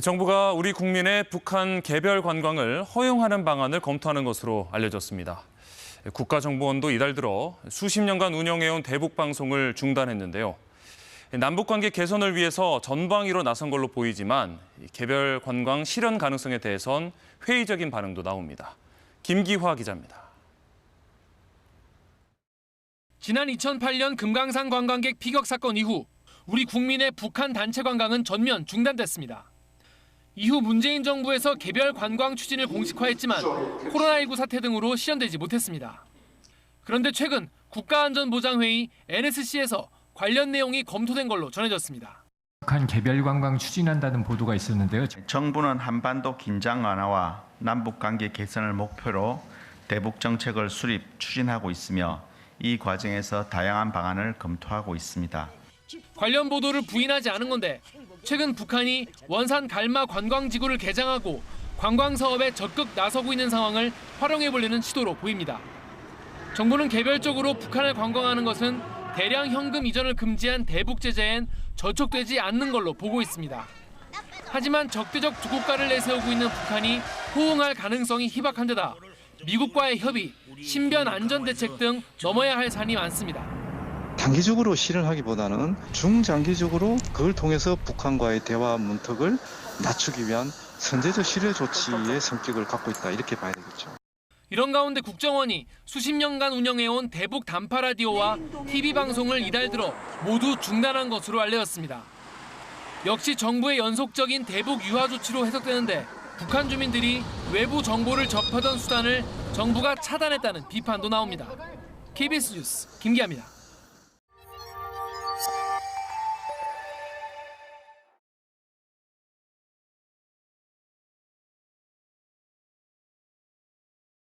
정부가 우리 국민의 북한 개별 관광을 허용하는 방안을 검토하는 것으로 알려졌습니다. 국가정보원도 이달 들어 수십 년간 운영해온 대북방송을 중단했는데요. 남북관계 개선을 위해서 전방위로 나선 걸로 보이지만 개별 관광 실현 가능성에 대해선 회의적인 반응도 나옵니다. 김기화 기자입니다. 지난 2008년 금강산 관광객 피격 사건 이후 우리 국민의 북한 단체 관광은 전면 중단됐습니다. 이후 문재인 정부에서 개별 관광 추진을 공식화했지만 코로나19 사태 등으로 실현되지 못했습니다. 그런데 최근 국가안전보장회의 NSC에서 관련 내용이 검토된 걸로 전해졌습니다. 북한 개별 관광 추진한다는 보도가 있었는데요. 정부는 한반도 긴장 완화와 남북 관계 개선을 목표로 대북 정책을 수립 추진하고 있으며 이 과정에서 다양한 방안을 검토하고 있습니다. 관련 보도를 부인하지 않은 건데 최근 북한이 원산 갈마 관광지구를 개장하고 관광 사업에 적극 나서고 있는 상황을 활용해보려는 시도로 보입니다. 정부는 개별적으로 북한을 관광하는 것은 대량 현금 이전을 금지한 대북 제재엔 저촉되지 않는 걸로 보고 있습니다. 하지만 적대적 두 국가를 내세우고 있는 북한이 호응할 가능성이 희박한 데다 미국과의 협의, 신변 안전 대책 등 넘어야 할 산이 많습니다. 단기적으로 실현하기보다는 중장기적으로 그걸 통해서 북한과의 대화 문턱을 낮추기 위한 선제적 실효 조치의 성격을 갖고 있다, 이렇게 봐야 되겠죠. 이런 가운데 국정원이 수십 년간 운영해온 대북 단파 라디오와 TV 방송을 이달 들어 모두 중단한 것으로 알려졌습니다. 역시 정부의 연속적인 대북 유화 조치로 해석되는데 북한 주민들이 외부 정보를 접하던 수단을 정부가 차단했다는 비판도 나옵니다. KBS 뉴스 김기아입니다.